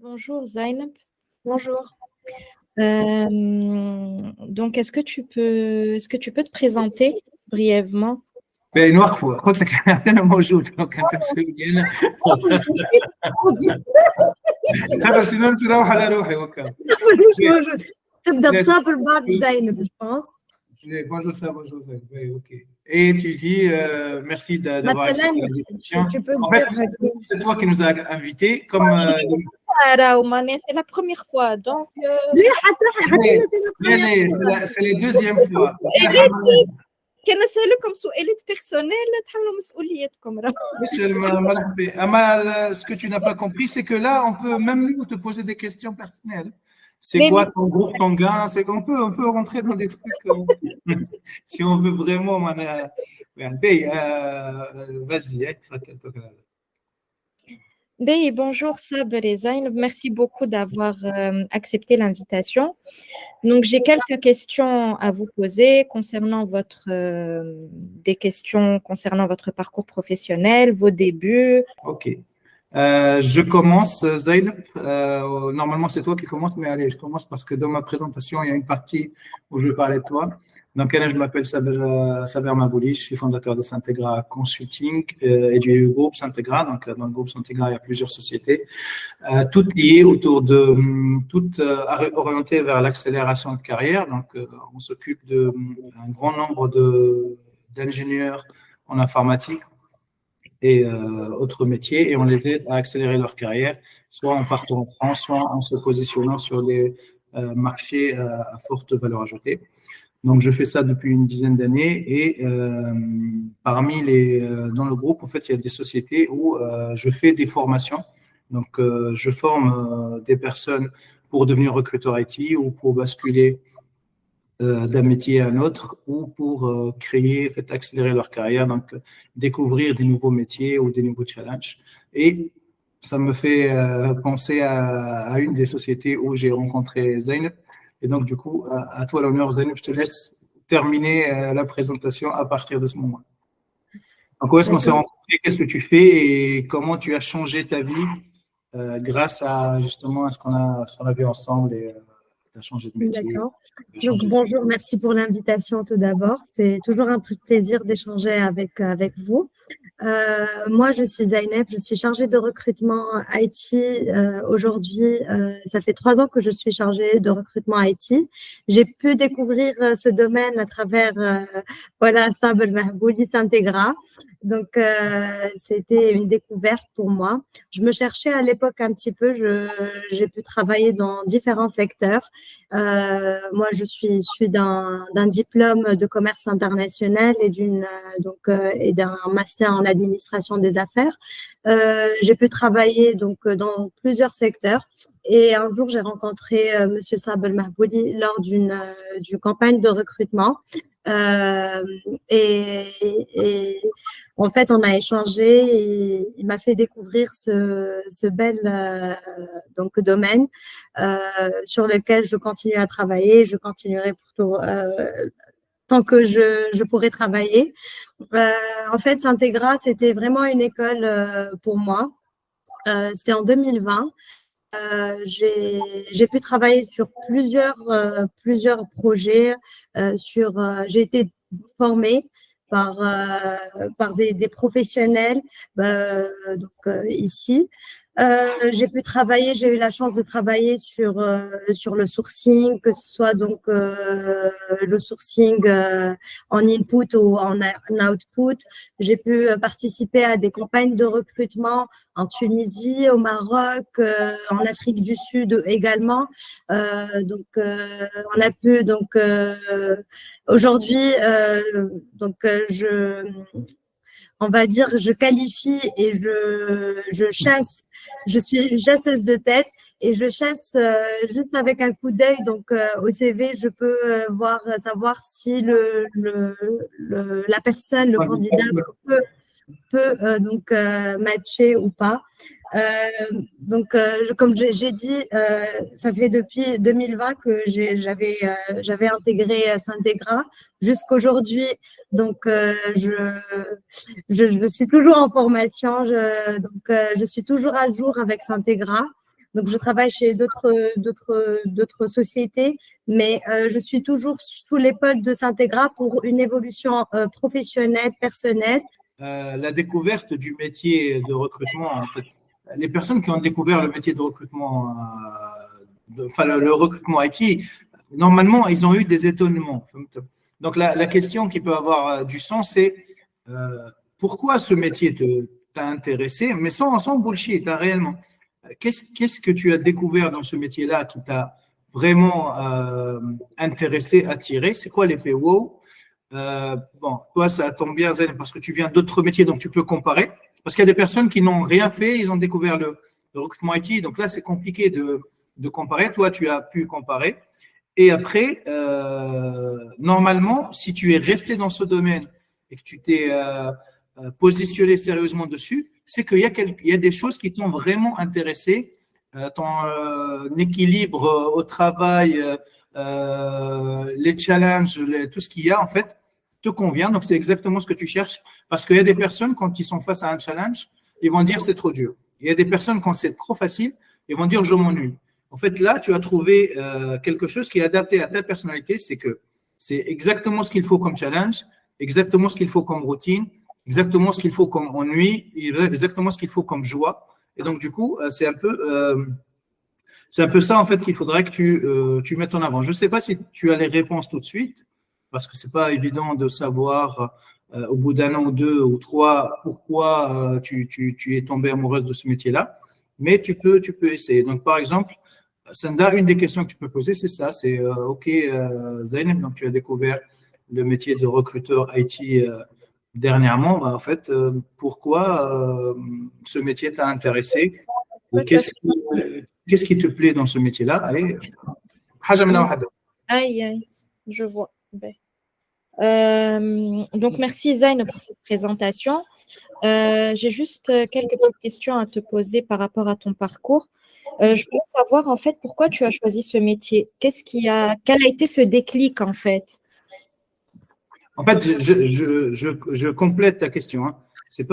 Bonjour Zainab. Bonjour. Donc, est-ce que tu peux te présenter brièvement? نوقفوا قلت لك انا موجود لو كنت تسوي انا خلاص نروح على روحي وكا مش موجود. تبدا بصابر بعد زينب je pense. Bonjour ça, bonjour ça. Oui, ok. Et tu dis merci d'avoir accepté l'invitation. En fait, c'est toi qui nous as invités. Comme c'est la première fois, donc. C'est la deuxième fois. كان نسألكم سؤالات بيرسونيل تحملوا مسؤوليتكم راه. Ce que tu n'as pas compris, c'est que là, on peut même nous te poser des questions personnelles. C'est quoi ton groupe, ton gain? C'est qu'on peut rentrer dans des trucs si on veut vraiment. Vas-y, Bonjour Saber et Zainab, merci beaucoup d'avoir accepté l'invitation. Donc, j'ai quelques questions à vous poser concernant des questions concernant votre parcours professionnel, vos débuts. Ok. Je commence, Zainab. Normalement, c'est toi qui commences, mais allez, je commence parce que dans ma présentation, il y a une partie où je vais parler de toi. Donc, je m'appelle Saber Mabouli, je suis fondateur de Syntegra Consulting et du groupe Syntegra. Donc, dans le groupe Syntegra, il y a plusieurs sociétés, toutes liées toutes orientées vers l'accélération de carrière. Donc, on s'occupe d'un grand nombre d'ingénieurs en informatique et autres métiers, et on les aide à accélérer leur carrière, soit en partant en France, soit en se positionnant sur des marchés à forte valeur ajoutée. Donc, je fais ça depuis une dizaine d'années et dans le groupe, en fait, il y a des sociétés où je fais des formations. Donc, je forme des personnes pour devenir recruteur IT ou pour basculer d'un métier à un autre ou pour créer, en fait, accélérer leur carrière, donc découvrir des nouveaux métiers ou des nouveaux challenges. Et ça me fait penser à une des sociétés où j'ai rencontré Zainab. Et donc, du coup, à toi l'honneur, Zainab, je te laisse terminer la présentation à partir de ce moment. Donc, où est-ce qu'on s'est rencontrés? Qu'est-ce que tu fais et comment tu as changé ta vie grâce à justement à ce qu'on a vu ensemble et tu as changé de métier. D'accord. Donc, bonjour, merci pour l'invitation tout d'abord. C'est toujours un plaisir d'échanger avec vous. Moi, je suis Zainab, je suis chargée de recrutement IT. Aujourd'hui, ça fait 3 ans que je suis chargée de recrutement IT. J'ai pu découvrir ce domaine à travers Saber Mahbouli Syntegra. Donc, c'était une découverte pour moi. Je me cherchais à l'époque un petit peu. J'ai pu travailler dans différents secteurs. Moi, je suis issue d'un diplôme de commerce international et d'un master en administration des affaires. J'ai pu travailler donc dans plusieurs secteurs. Et un jour, j'ai rencontré Monsieur Saber Mahbouli lors d'une campagne de recrutement. Et en fait, on a échangé et il m'a fait découvrir ce bel domaine sur lequel je continue à travailler. Je continuerai tant que je pourrai travailler. En fait, Syntegra, c'était vraiment une école pour moi. C'était en 2020. J'ai pu travailler sur plusieurs projets. J'ai été formée par des professionnels ici. J'ai pu travailler, j'ai eu la chance de travailler sur le sourcing, que ce soit donc le sourcing en input ou en output. J'ai pu participer à des campagnes de recrutement en Tunisie, au Maroc, en Afrique du Sud également. On a pu aujourd'hui on va dire, je qualifie et je chasse. Je suis une chasseuse de tête et je chasse juste avec un coup d'œil. Donc, au CV, je peux savoir si la personne, le candidat peut matcher ou pas. Comme j'ai dit, ça fait depuis 2020 que j'avais intégré Syntegra jusqu'aujourd'hui. Donc, je suis toujours en formation. Je suis toujours à jour avec Syntegra. Donc, je travaille chez d'autres sociétés, mais je suis toujours sous l'épaule de Syntegra pour une évolution professionnelle, personnelle. La découverte du métier de recrutement, en fait, les personnes qui ont découvert le métier de recrutement, le recrutement IT, normalement, ils ont eu des étonnements. Donc, la question qui peut avoir du sens, c'est pourquoi ce métier t'a intéressé, mais sans bullshit, hein, réellement. Qu'est-ce que tu as découvert dans ce métier-là qui t'a vraiment intéressé, attiré? C'est quoi l'effet wow? Bon, toi, ça tombe bien, Zen, parce que tu viens d'autres métiers, donc tu peux comparer. Parce qu'il y a des personnes qui n'ont rien fait, ils ont découvert le recrutement IT, donc là, c'est compliqué de comparer. Toi, tu as pu comparer. Et après, normalement, si tu es resté dans ce domaine et que tu t'es positionné sérieusement dessus, c'est qu'il y a des choses qui t'ont vraiment intéressé, ton équilibre au travail, les challenges, tout ce qu'il y a, en fait, te convient. Donc, c'est exactement ce que tu cherches. Parce qu'il y a des personnes, quand ils sont face à un challenge, ils vont dire c'est trop dur. Il y a des personnes, quand c'est trop facile, ils vont dire je m'ennuie. En fait, là, tu as trouvé quelque chose qui est adapté à ta personnalité. C'est que c'est exactement ce qu'il faut comme challenge, exactement ce qu'il faut comme routine, exactement ce qu'il faut comme ennui, exactement ce qu'il faut comme joie. Et donc, du coup, c'est un peu ça, en fait, qu'il faudrait que tu mettes en avant. Je ne sais pas si tu as les réponses tout de suite, parce que ce n'est pas évident de savoir au bout d'un an ou deux ou trois pourquoi tu es tombée amoureuse de ce métier-là, mais tu peux essayer. Donc, par exemple, Sanda, une des questions que tu peux poser, c'est ça, c'est OK, Zainab, donc tu as découvert le métier de recruteur IT dernièrement, bah, en fait, pourquoi ce métier t'a intéressé? Qu'est-ce qui te plaît dans ce métier-là? Allez, aïe, aïe, je vois. Donc, merci Zain pour cette présentation. J'ai juste quelques petites questions à te poser par rapport à ton parcours. Je voulais savoir en fait pourquoi tu as choisi ce métier. Quel a été ce déclic en fait? En fait, je complète ta question. Hein. C'est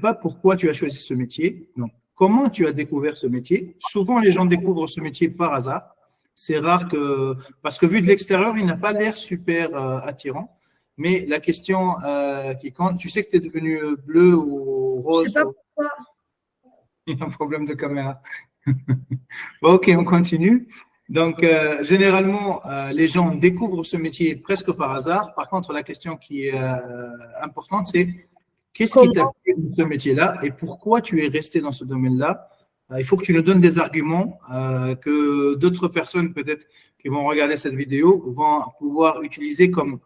pas pourquoi tu as choisi ce métier. Non. Comment tu as découvert ce métier? Souvent, les gens découvrent ce métier par hasard. C'est rare parce que vu de l'extérieur, il n'a pas l'air super attirant. Mais la question qui compte, tu sais que tu es devenu bleu ou rose. Je sais pas pourquoi. Il y a un problème de caméra. Bon, ok, on continue. Donc, généralement, les gens découvrent ce métier presque par hasard. Par contre, la question qui est importante, c'est qu'est-ce qui t'a plu dans ce métier-là et pourquoi tu es resté dans ce domaine-là? Il faut que tu nous donnes des arguments que d'autres personnes, peut-être, qui vont regarder cette vidéo, vont pouvoir utiliser comme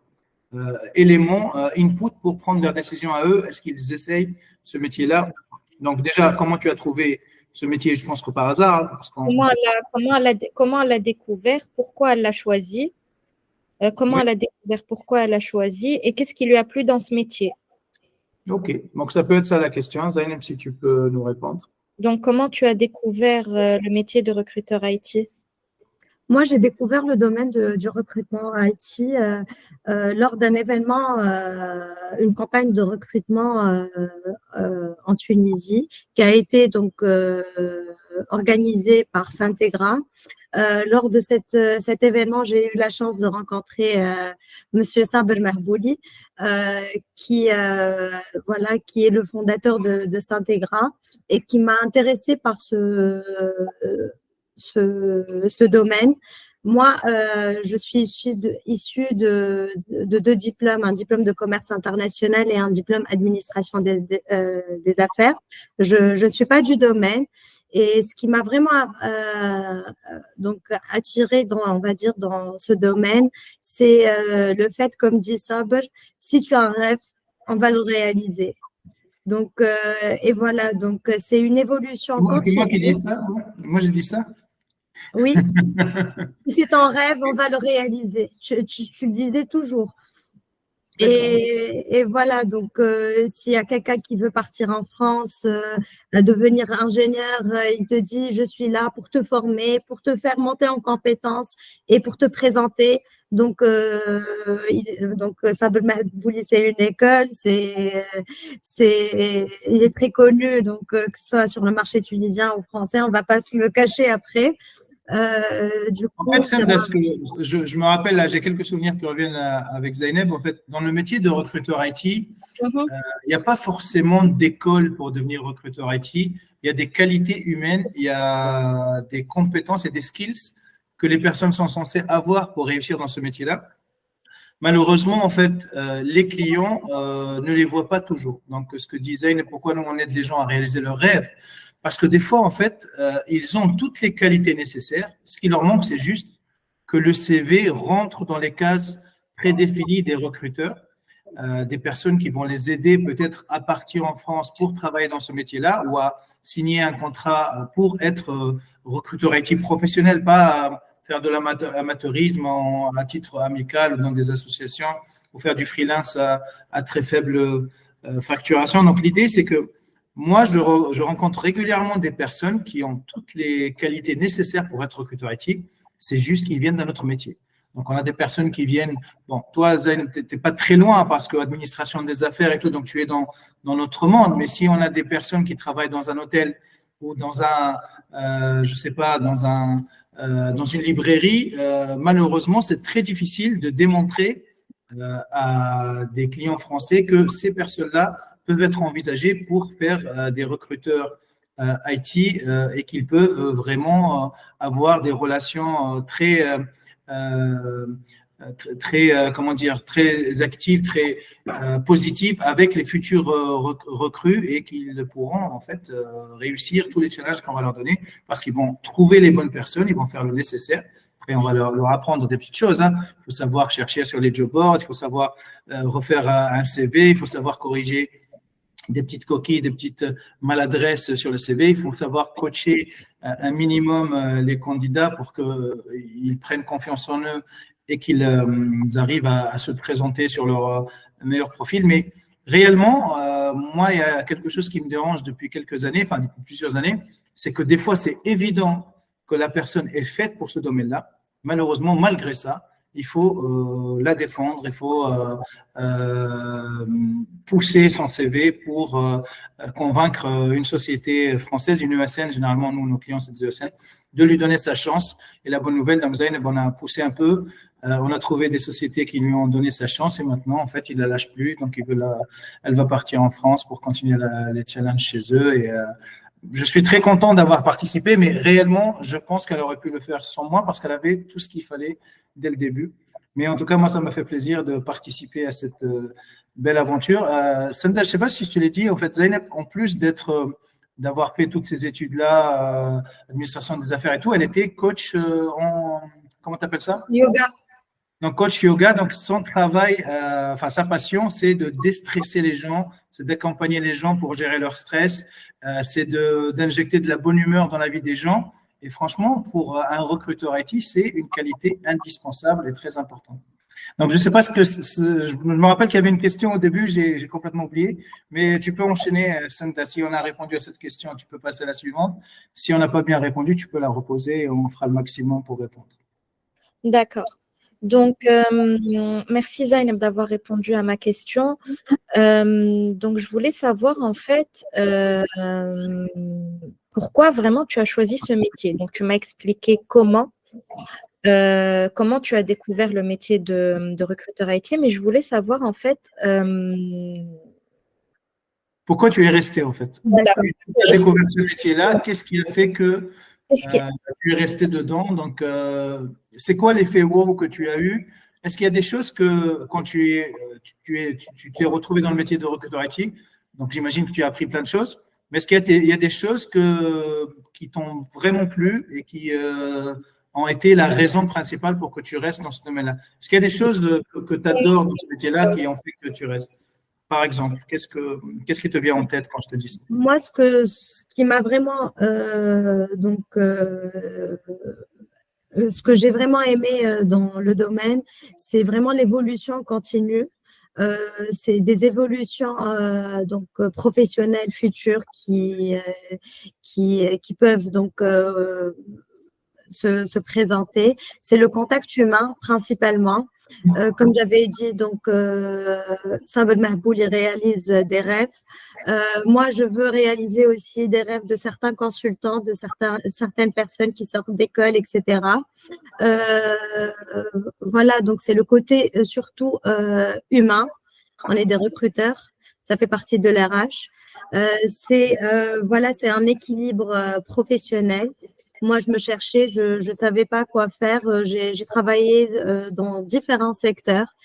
éléments, input pour prendre leurs décisions à eux. Est-ce qu'ils essayent ce métier-là? Donc, déjà, comment tu as trouvé ce métier? Je pense que par hasard. Parce comment elle l'a découvert? Pourquoi elle l'a choisi? Comment elle a découvert? Pourquoi elle l'a choisi? Et qu'est-ce qui lui a plu dans ce métier? Ok, donc ça peut être ça la question. Zainab, si tu peux nous répondre. Donc, comment tu as découvert le métier de recruteur IT? Moi, j'ai découvert le domaine du recrutement IT lors d'un événement, une campagne de recrutement en Tunisie qui a été donc organisée par Syntegra. Lors de cet événement, j'ai eu la chance de rencontrer Monsieur Saber Mahbouli, qui est le fondateur de Syntegra et qui m'a intéressée par ce domaine. Moi, je suis issue de deux diplômes, un diplôme de commerce international et un diplôme administration des affaires. Je ne suis pas du domaine. Et ce qui m'a vraiment donc attirée dans ce domaine, c'est le fait, comme dit Saber, si tu as un rêve, on va le réaliser. Donc, et voilà, donc c'est une évolution continue. C'est moi qui dis ça. Moi, j'ai dit ça. Oui, si c'est ton rêve, on va le réaliser. Tu le disais toujours. Et voilà, donc s'il y a quelqu'un qui veut partir en France, devenir ingénieur, il te dit, je suis là pour te former, pour te faire monter en compétences et pour te présenter. Donc, Sabre Mahbouli, c'est une école, il est très connu, donc que ce soit sur le marché tunisien ou français, on ne va pas se le cacher après. Du En coup, fait, Senda, je me rappelle, là, j'ai quelques souvenirs qui reviennent avec Zaineb. En fait, dans le métier de recruteur IT, il n'y a pas forcément d'école pour devenir recruteur IT. Il y a des qualités humaines, il y a des compétences et des skills que les personnes sont censées avoir pour réussir dans ce métier-là. Malheureusement, en fait, les clients ne les voient pas toujours. Donc, ce que dit Zaineb, pourquoi nous, on aide les gens à réaliser leurs rêves? Parce que des fois, en fait, ils ont toutes les qualités nécessaires. Ce qui leur manque, c'est juste que le CV rentre dans les cases prédéfinies des recruteurs, des personnes qui vont les aider peut-être à partir en France pour travailler dans ce métier-là ou à signer un contrat pour être recruteur IT professionnel, pas faire de l'amateurisme à titre amical ou dans des associations ou faire du freelance à très faible facturation. Donc, l'idée, c'est que moi, je rencontre régulièrement des personnes qui ont toutes les qualités nécessaires pour être recruteur IT. C'est juste qu'ils viennent d'un autre métier. Donc, on a des personnes qui viennent. Bon, toi, Zayn, tu n'es pas très loin parce que l'administration des affaires et tout, donc tu es dans notre monde. Mais si on a des personnes qui travaillent dans un hôtel ou dans je sais pas, dans une librairie, malheureusement, c'est très difficile de démontrer à des clients français que ces personnes-là peuvent être envisagées pour faire des recruteurs IT et qu'ils peuvent vraiment avoir des relations comment dire, très actives, très positives avec les futurs recrues et qu'ils pourront en fait réussir tous les challenges qu'on va leur donner parce qu'ils vont trouver les bonnes personnes, ils vont faire le nécessaire. Après, on va leur apprendre des petites choses. Hein. Il faut savoir chercher sur les job boards, il faut savoir refaire un CV, il faut savoir corriger des petites coquilles, des petites maladresses sur le CV. Il faut savoir coacher un minimum les candidats pour qu'ils prennent confiance en eux et qu'ils arrivent à se présenter sur leur meilleur profil. Mais réellement, moi, il y a quelque chose qui me dérange depuis quelques années, enfin depuis plusieurs années, c'est que des fois, c'est évident que la personne est faite pour ce domaine-là. Malheureusement, malgré ça, il faut la défendre, il faut pousser son CV pour convaincre une société française, une ESN, généralement nous, nos clients, c'est des ESN, de lui donner sa chance. Et la bonne nouvelle, dans Zayn, on a poussé un peu, on a trouvé des sociétés qui lui ont donné sa chance et maintenant, en fait, il ne la lâche plus, donc elle va partir en France pour continuer les challenges chez eux et je suis très content d'avoir participé, mais réellement, je pense qu'elle aurait pu le faire sans moi parce qu'elle avait tout ce qu'il fallait dès le début. Mais en tout cas, moi, ça m'a fait plaisir de participer à cette belle aventure. Senda, je ne sais pas si je te l'ai dit, en fait, Zainab, en plus d'avoir fait toutes ces études-là, administration des affaires et tout, elle était coach comment tu appelles ça? Yoga. Donc, coach yoga, donc son travail, sa passion, c'est de déstresser les gens, c'est d'accompagner les gens pour gérer leur stress, c'est d'injecter de la bonne humeur dans la vie des gens. Et franchement, pour un recruteur IT, c'est une qualité indispensable et très importante. Donc, je ne sais pas je me rappelle qu'il y avait une question au début, j'ai complètement oublié, mais tu peux enchaîner, Santa. Si on a répondu à cette question, tu peux passer à la suivante. Si on n'a pas bien répondu, tu peux la reposer et on fera le maximum pour répondre. D'accord. Donc, merci Zainab d'avoir répondu à ma question. Donc, je voulais savoir en fait pourquoi vraiment tu as choisi ce métier. Donc, tu m'as expliqué comment tu as découvert le métier de recruteur IT, mais je voulais savoir en fait… pourquoi tu es resté en fait? Tu as découvert ce métier-là, qu'est-ce qui a fait que tu es resté dedans? Donc, c'est quoi l'effet wow que tu as eu? Est-ce qu'il y a des choses que quand tu t'es retrouvé dans le métier de recruteur IT, donc j'imagine que tu as appris plein de choses, mais est-ce qu'il y a des choses qui t'ont vraiment plu et qui ont été la raison principale pour que tu restes dans ce domaine-là? Est-ce qu'il y a des choses que tu adores dans ce métier-là qui ont fait que tu restes? Par exemple, qu'est-ce qui te vient en tête quand je te dis ça? Moi, ce qui m'a vraiment ce que j'ai vraiment aimé dans le domaine, c'est vraiment l'évolution continue. C'est des évolutions professionnelles futures qui peuvent donc se présenter. C'est le contact humain principalement. Comme j'avais dit, donc Sabel Mahboul, il réalise des rêves. Moi, je veux réaliser aussi des rêves de certains consultants, de certaines personnes qui sortent d'école, etc. Voilà, donc c'est le côté surtout humain. On est des recruteurs, ça fait partie de l'RH. Voilà, c'est un équilibre professionnel. Moi, je me cherchais, je savais pas quoi faire. J'ai travaillé dans différents secteurs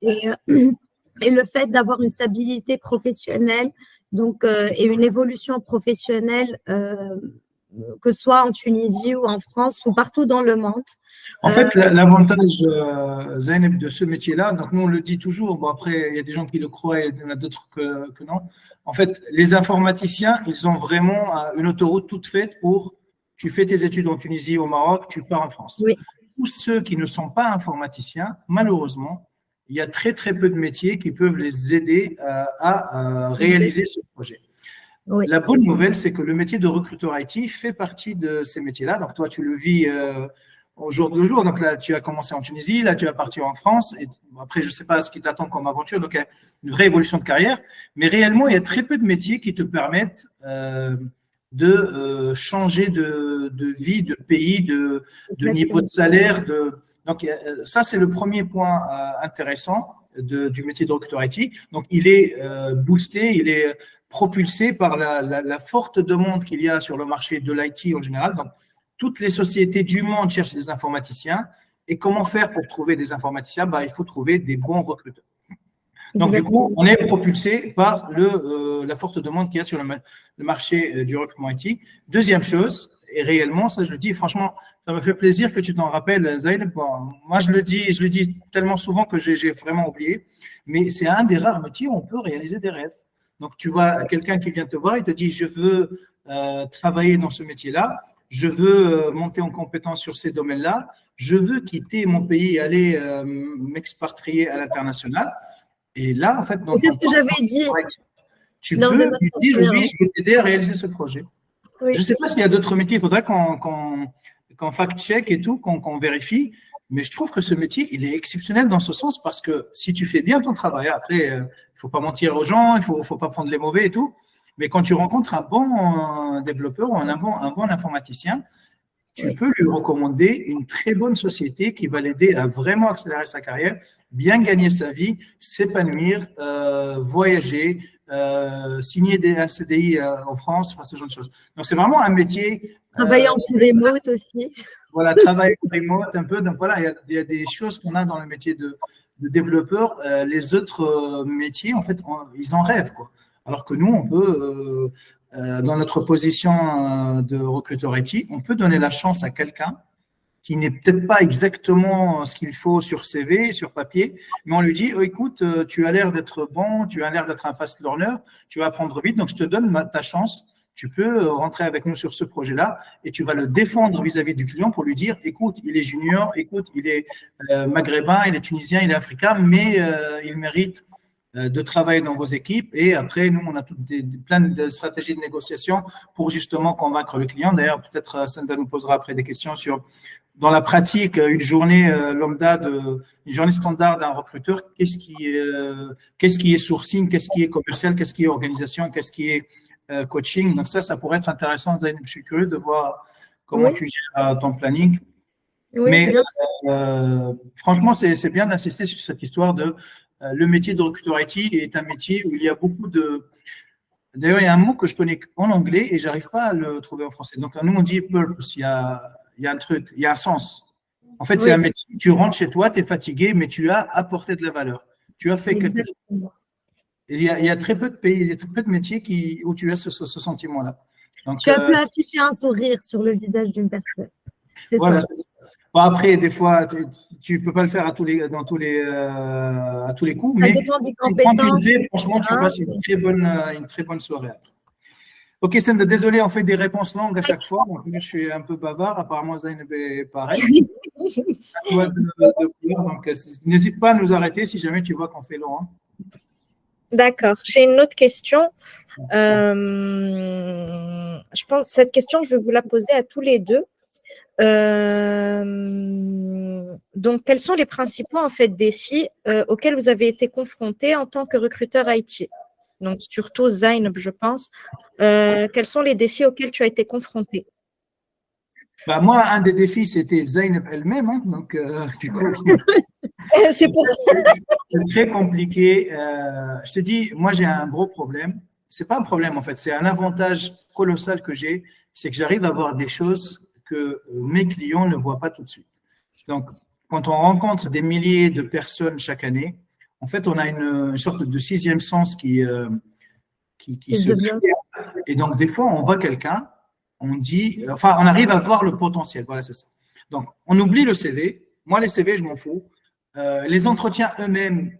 et le fait d'avoir une stabilité professionnelle, donc et une évolution professionnelle, que ce soit en Tunisie ou en France ou partout dans le monde. En fait, l'avantage, Zainab, de ce métier-là, donc nous on le dit toujours, bon après il y a des gens qui le croient et il y en a d'autres que non. En fait, les informaticiens, ils ont vraiment une autoroute toute faite pour, tu fais tes études en Tunisie, au Maroc, tu pars en France. Oui. Tous ceux qui ne sont pas informaticiens, malheureusement, il y a très très peu de métiers qui peuvent les aider à réaliser ce projet. Oui. La bonne nouvelle, c'est que le métier de recruteur IT fait partie de ces métiers-là. Donc, toi, tu le vis au jour le jour. Donc, là, tu as commencé en Tunisie, là, tu vas partir en France. Et après, je ne sais pas ce qui t'attend comme aventure. Donc, il y a une vraie évolution de carrière. Mais réellement, il y a très peu de métiers qui te permettent de changer de vie, de pays, de niveau de salaire. Donc, ça, c'est le premier point intéressant du métier de recruteur IT. Donc, il est boosté, il est propulsé par la forte demande qu'il y a sur le marché de l'IT en général. Donc, toutes les sociétés du monde cherchent des informaticiens. Et comment faire pour trouver des informaticiens? Il faut trouver des bons recruteurs. Donc, du coup, on est propulsé par la forte demande qu'il y a sur le marché du recrutement IT. Deuxième chose, et réellement, ça je le dis, franchement, ça me fait plaisir que tu t'en rappelles, Zaïd. Bon, moi, je le dis tellement souvent que j'ai vraiment oublié, mais c'est un des rares métiers où on peut réaliser des rêves. Donc, tu vois quelqu'un qui vient te voir, il te dit, je veux travailler dans ce métier-là, je veux monter en compétence sur ces domaines-là, je veux quitter mon pays et aller m'expatrier à l'international. Et là, en fait, c'est ce que j'avais dit. Tu peux lui dire, oui, je vais t'aider à réaliser ce projet. Oui. Je ne sais pas s'il y a d'autres métiers, il faudrait qu'on fact-check et tout, qu'on vérifie. Mais je trouve que ce métier, il est exceptionnel dans ce sens parce que si tu fais bien ton travail, après, il ne faut pas mentir aux gens, il ne faut pas prendre les mauvais et tout. Mais quand tu rencontres un bon développeur ou un bon informaticien, tu peux lui recommander une très bonne société qui va l'aider à vraiment accélérer sa carrière, bien gagner sa vie, s'épanouir, voyager, signer un CDI en France, ce genre de choses. Donc, c'est vraiment un métier… Travailler en remote aussi. Voilà, travailler en remote un peu. Donc, voilà, il y a des choses qu'on a dans le métier de développeur. Les autres métiers, en fait, ils en rêvent, quoi. Alors que nous, on peut… dans notre position de recruteur IT, on peut donner la chance à quelqu'un qui n'est peut-être pas exactement ce qu'il faut sur CV, sur papier, mais on lui dit oh, écoute, tu as l'air d'être bon, tu as l'air d'être un fast learner, tu vas apprendre vite, donc je te donne ta chance, tu peux rentrer avec nous sur ce projet-là et tu vas le défendre vis-à-vis du client pour lui dire écoute, il est junior, écoute, il est maghrébin, il est tunisien, il est africain, mais il mérite de travailler dans vos équipes et après, nous, on a plein de stratégies de négociation pour justement convaincre le client. D'ailleurs, peut-être Sandra nous posera après des questions sur, dans la pratique, une journée lambda, une journée standard d'un recruteur, qu'est-ce qui est sourcing, qu'est-ce qui est commercial, qu'est-ce qui est organisation, qu'est-ce qui est coaching. Donc ça pourrait être intéressant. Zainab, je suis curieux de voir comment tu gères ton planning. Oui, mais franchement, c'est bien d'insister sur cette histoire de le métier de recruteur IT est un métier où il y a beaucoup de… D'ailleurs, il y a un mot que je connais en anglais et je n'arrive pas à le trouver en français. Donc, nous, on dit purpose. Il y a un truc, il y a un sens. En fait, c'est un métier, tu rentres chez toi, tu es fatigué, mais tu as apporté de la valeur. Tu as fait quelque chose. Et il y a très peu de pays, il y a très peu de métiers où tu as ce sentiment-là. Donc, tu as pu afficher un sourire sur le visage d'une personne. Voilà, c'est ça. Bon, après, des fois, tu ne peux pas le faire à tous les coups, mais quand tu le fais, franchement, tu passes une très bonne soirée. Ok, Senda, désolé, on fait des réponses longues à chaque fois. Donc, je suis un peu bavard. Apparemment, Zainab est pareil. Donc, n'hésite pas à nous arrêter si jamais tu vois qu'on fait long. Hein. D'accord. J'ai une autre question. Je pense que cette question, je vais vous la poser à tous les deux. Donc, quels sont les principaux en fait défis auxquels vous avez été confrontés en tant que recruteur IT? Donc, surtout Zainab, je pense. Quels sont les défis auxquels tu as été confronté? Bah, moi, un des défis, c'était Zainab elle-même. Hein, donc, C'est pour ça. c'est très compliqué. Je te dis, moi, j'ai un gros problème. C'est pas un problème, en fait. C'est un avantage colossal que j'ai. C'est que j'arrive à voir des choses que mes clients ne voient pas tout de suite. Donc, quand on rencontre des milliers de personnes chaque année, en fait, on a une sorte de sixième sens qui se crée. Et donc, des fois, on voit quelqu'un, on dit, enfin, on arrive à voir le potentiel. Voilà, c'est ça. Donc, on oublie le CV. Moi, les CV, je m'en fous. Les entretiens eux-mêmes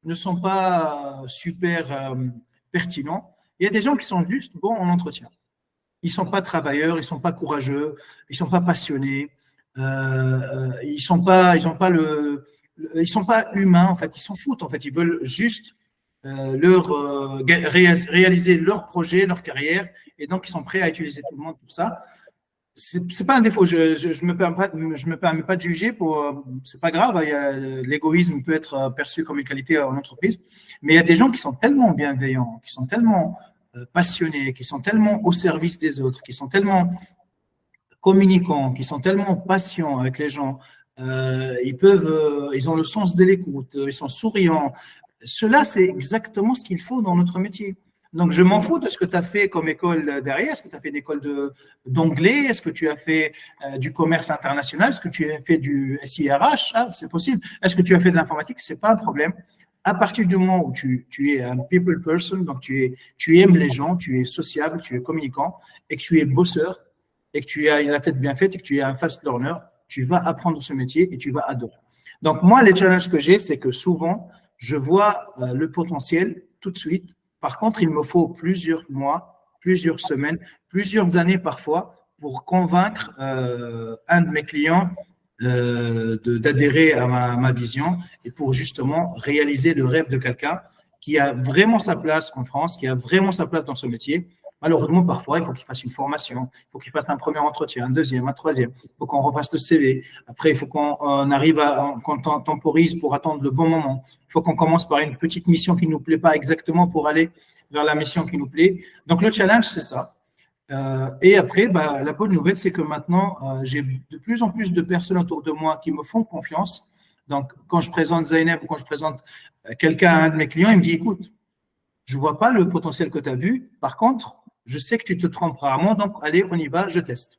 ne sont pas super pertinents. Il y a des gens qui sont juste bons en entretien. Ils ne sont pas travailleurs, ils ne sont pas courageux, ils ne sont pas passionnés, ils ne sont pas humains, en fait, ils s'en foutent, en fait, ils veulent juste réaliser leur projet, leur carrière, et donc ils sont prêts à utiliser tout le monde pour ça. C'est pas un défaut, je me permets pas de juger, c'est pas grave, l'égoïsme peut être perçu comme une qualité en entreprise, mais il y a des gens qui sont tellement bienveillants, qui sont tellement passionnés, qui sont tellement au service des autres, qui sont tellement communicants, qui sont tellement patients avec les gens, ils ont le sens de l'écoute, ils sont souriants. Cela, c'est exactement ce qu'il faut dans notre métier. Donc, je m'en fous de ce que tu as fait comme école derrière. Est-ce que tu as fait d'école d'anglais? Est-ce que tu as fait du commerce international? Est-ce que tu as fait du SIRH? Ah, c'est possible. Est-ce que tu as fait de l'informatique? C'est pas un problème. À partir du moment où tu es un people person, donc tu aimes les gens, tu es sociable, tu es communicant, et que tu es bosseur, et que tu as la tête bien faite, et que tu es un fast learner, tu vas apprendre ce métier et tu vas adorer. Donc, moi, les challenges que j'ai, c'est que souvent, je vois le potentiel tout de suite. Par contre, il me faut plusieurs mois, plusieurs semaines, plusieurs années parfois pour convaincre un de mes clients d'adhérer à ma vision et pour justement réaliser le rêve de quelqu'un qui a vraiment sa place en France, qui a vraiment sa place dans ce métier. Malheureusement, parfois, il faut qu'il fasse une formation, il faut qu'il fasse un premier entretien, un deuxième, un troisième, il faut qu'on repasse le CV. Après, il faut qu'on arrive qu'on temporise pour attendre le bon moment. Il faut qu'on commence par une petite mission qui ne nous plaît pas exactement pour aller vers la mission qui nous plaît. Donc, le challenge, c'est ça. Et après, la bonne nouvelle, c'est que maintenant, j'ai de plus en plus de personnes autour de moi qui me font confiance. Donc, quand je présente Zainab ou quand je présente quelqu'un à un de mes clients, il me dit, écoute, je ne vois pas le potentiel que tu as vu. Par contre, je sais que tu te trompes rarement, donc allez, on y va, je teste.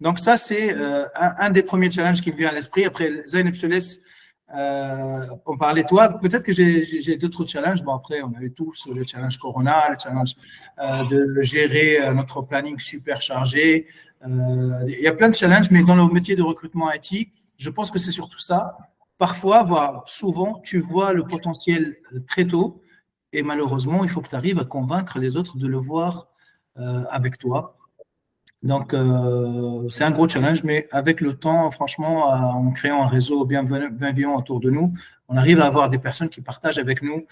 Donc ça, c'est un des premiers challenges qui me vient à l'esprit. Après, Zainab, je te laisse en parler toi. Peut-être que j'ai d'autres challenges. Bon, après, on avait tous le challenge Corona, le challenge de gérer notre planning super chargé. Il y a plein de challenges, mais dans le métier de recrutement IT, je pense que c'est surtout ça. Parfois, voire souvent, tu vois le potentiel très tôt et malheureusement, il faut que tu arrives à convaincre les autres de le voir avec toi. Donc, c'est un gros challenge, mais avec le temps, franchement, en créant un réseau bienveillant autour de nous, on arrive à avoir des personnes qui partagent avec nous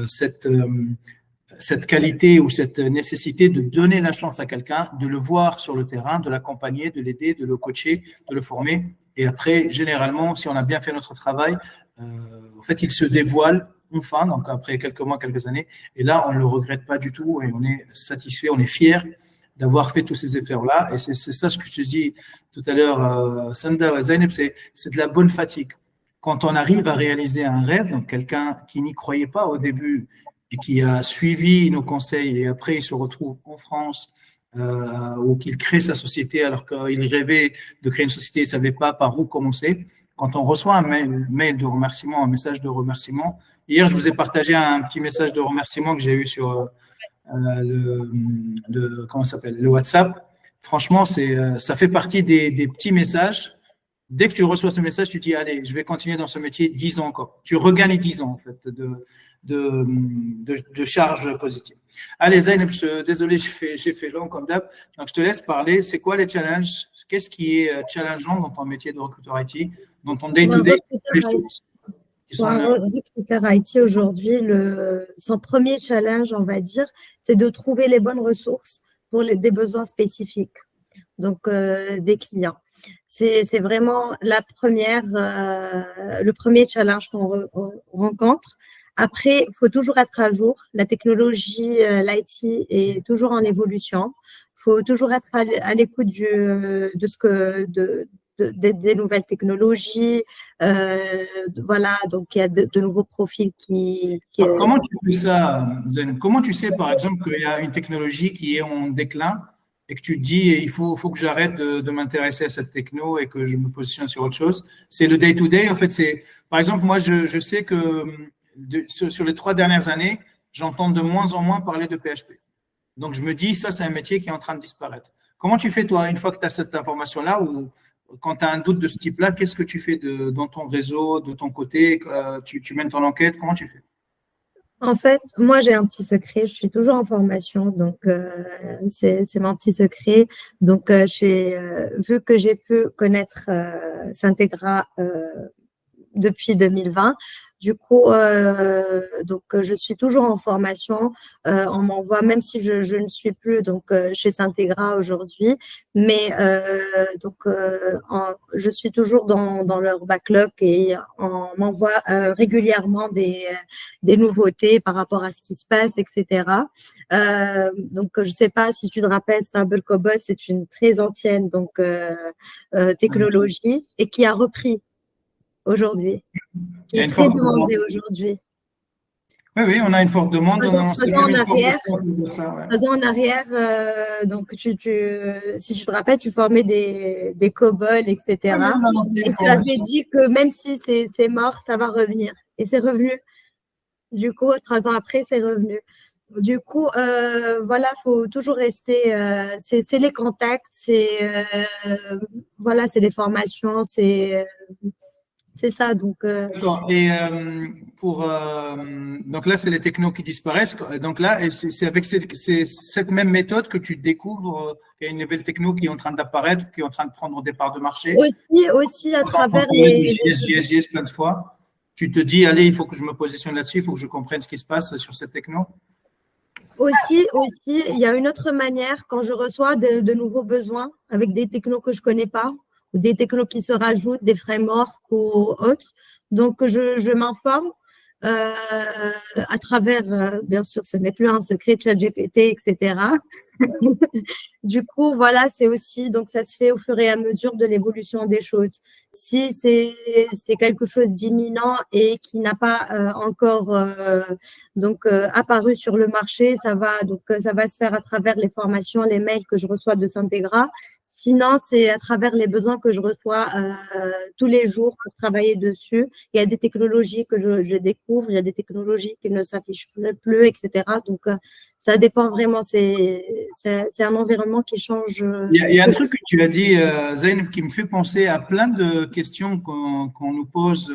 cette qualité ou cette nécessité de donner la chance à quelqu'un, de le voir sur le terrain, de l'accompagner, de l'aider, de le coacher, de le former. Et après, généralement, si on a bien fait notre travail, en fait, il se dévoile enfin, donc après quelques mois, quelques années. Et là, on ne le regrette pas du tout et on est satisfait, on est fier d'avoir fait tous ces efforts-là. Et c'est ça ce que je te dis tout à l'heure, Sanda et Zainab, c'est de la bonne fatigue. Quand on arrive à réaliser un rêve, donc quelqu'un qui n'y croyait pas au début et qui a suivi nos conseils et après il se retrouve en France ou qu'il crée sa société alors qu'il rêvait de créer une société, il ne savait pas par où commencer. Quand on reçoit un mail de remerciement, un message de remerciement, hier je vous ai partagé un petit message de remerciement que j'ai eu sur le WhatsApp. Franchement, ça fait partie des petits messages. Dès que tu reçois ce message, tu dis, allez, je vais continuer dans ce métier 10 ans encore. Tu regagnes 10 ans, en fait, de charge positive. Allez, Zainab, désolé, j'ai fait long comme d'hab. Donc, je te laisse parler. C'est quoi les challenges? Qu'est-ce qui est challengeant dans ton métier de recruteur IT, dans ton day-to-day? Pour un recruteur IT aujourd'hui, son premier challenge, on va dire, c'est de trouver les bonnes ressources pour des besoins spécifiques. donc des clients. C'est vraiment le premier challenge qu'on rencontre. Après, il faut toujours être à jour. La technologie, l'IT est toujours en évolution. Il faut toujours être à l'écoute des nouvelles technologies. Voilà, donc il y a de nouveaux profils Comment tu fais ça, Zen? Comment tu sais, par exemple, qu'il y a une technologie qui est en déclin et que tu te dis, il faut que j'arrête de m'intéresser à cette techno et que je me positionne sur autre chose? C'est le day-to-day. En fait, par exemple, moi, je sais que sur les 3 dernières années, j'entends de moins en moins parler de PHP. Donc, je me dis, ça, c'est un métier qui est en train de disparaître. Comment tu fais, toi, une fois que tu as cette information-là, ou quand tu as un doute de ce type-là, qu'est-ce que tu fais dans ton réseau, de ton côté? Tu mènes ton enquête, comment tu fais? En fait, moi, j'ai un petit secret. Je suis toujours en formation, donc c'est mon petit secret. Donc, vu que j'ai pu connaître Syntegra depuis 2020. Du coup, donc je suis toujours en formation. On m'envoie, même si je ne suis plus chez Syntegra aujourd'hui, mais je suis toujours dans leur backlog et on m'envoie régulièrement des nouveautés par rapport à ce qui se passe, etc. Donc, je ne sais pas si tu te rappelles, Stable Cobol, c'est une très ancienne technologie et qui a repris aujourd'hui, qui est très demandé aujourd'hui. Oui, on a une forte demande. 3 ans en arrière, donc si tu te rappelles, tu formais des cobols, etc. Et tu avais dit que même si c'est mort, ça va revenir. Et c'est revenu. Du coup, 3 ans après, c'est revenu. Du coup, voilà, il faut toujours rester. C'est les contacts, voilà, c'est les formations, c'est ça. Donc, Et donc là, c'est les technos qui disparaissent. Donc là, c'est avec cette même méthode que tu découvres qu'il y a une nouvelle techno qui est en train d'apparaître, qui est en train de prendre des parts de marché. Aussi à travers les JS plein de fois. Tu te dis, allez, il faut que je me positionne là-dessus, il faut que je comprenne ce qui se passe sur cette techno. Aussi, il y a une autre manière quand je reçois de nouveaux besoins avec des technos que je ne connais pas, ou des technos qui se rajoutent, des frameworks ou autres. Donc, je m'informe à travers, bien sûr, ce n'est plus un secret, ChatGPT, etc. Du coup, voilà, c'est aussi, donc ça se fait au fur et à mesure de l'évolution des choses. Si c'est quelque chose d'imminent et qui n'a pas encore apparu sur le marché, ça va se faire à travers les formations, les mails que je reçois de Syntegra. Sinon, c'est à travers les besoins que je reçois tous les jours pour travailler dessus. Il y a des technologies que je découvre, il y a des technologies qui ne s'affichent plus, etc. Donc, ça dépend vraiment. C'est un environnement qui change. Il y a un truc que tu as dit, Zayn, qui me fait penser à plein de questions qu'on nous pose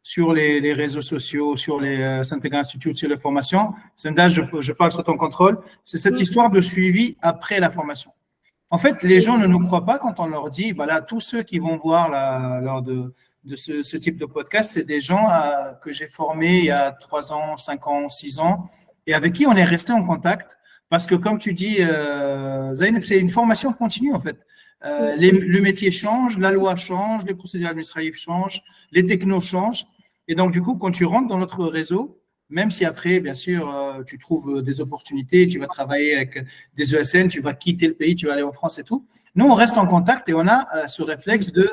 sur les réseaux sociaux, sur les Syntegra Institute, sur les formations. Senda, je parle sous ton contrôle. C'est cette histoire de suivi après la formation. En fait, les gens ne nous croient pas quand on leur dit, voilà, tous ceux qui vont voir lors de ce type de podcast, c'est des gens que j'ai formés il y a 3 ans, 5 ans, 6 ans, et avec qui on est resté en contact. Parce que comme tu dis, Zainab, c'est une formation continue en fait. Le métier change, la loi change, les procédures administratives changent, les technos changent. Et donc, du coup, quand tu rentres dans notre réseau, même si après, bien sûr, tu trouves des opportunités, tu vas travailler avec des ESN, tu vas quitter le pays, tu vas aller en France et tout. Nous, on reste en contact et on a ce réflexe de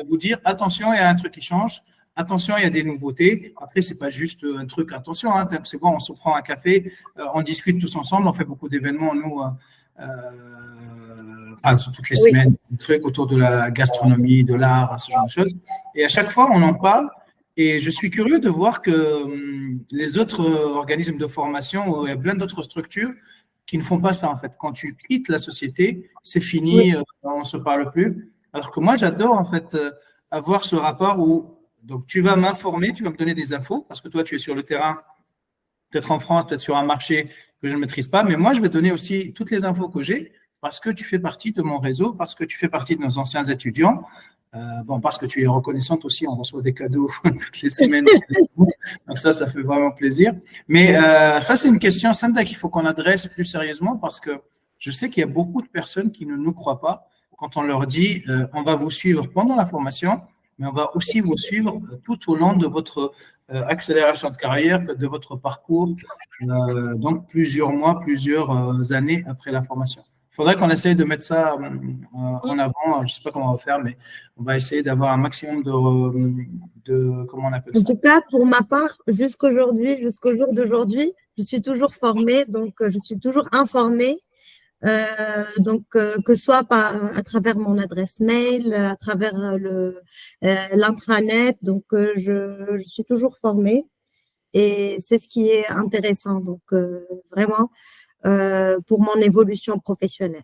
vous dire, attention, il y a un truc qui change. Attention, il y a des nouveautés. Après, c'est pas juste un truc, attention, hein, c'est bon, on se prend un café, on discute tous ensemble, on fait beaucoup d'événements, nous, toutes les semaines, des trucs autour de la gastronomie, de l'art, ce genre de choses. Et à chaque fois, on en parle. Et je suis curieux de voir que les autres organismes de formation, il y a plein d'autres structures qui ne font pas ça en fait. Quand tu quittes la société, c'est fini, on ne se parle plus. Alors que moi, j'adore en fait avoir ce rapport où donc tu vas m'informer, tu vas me donner des infos parce que toi, tu es sur le terrain, peut-être en France, peut-être sur un marché que je ne maîtrise pas, mais moi, je vais donner aussi toutes les infos que j'ai parce que tu fais partie de mon réseau, parce que tu fais partie de nos anciens étudiants. Parce que tu es reconnaissante aussi, on reçoit des cadeaux toutes les semaines. Donc ça fait vraiment plaisir. Mais ça, c'est une question, Sanda, qu'il faut qu'on adresse plus sérieusement parce que je sais qu'il y a beaucoup de personnes qui ne nous croient pas quand on leur dit on va vous suivre pendant la formation, mais on va aussi vous suivre tout au long de votre accélération de carrière, de votre parcours, donc plusieurs mois, plusieurs années après la formation. Il faudrait qu'on essaye de mettre ça en avant. Je ne sais pas comment on va faire, mais on va essayer d'avoir un maximum de comment on appelle ça. En tout cas, pour ma part, jusqu'au jour d'aujourd'hui, je suis toujours formée, donc je suis toujours informée. Que ce soit à travers mon adresse mail, à travers l'intranet, donc je suis toujours formée et c'est ce qui est intéressant, donc vraiment pour mon évolution professionnelle.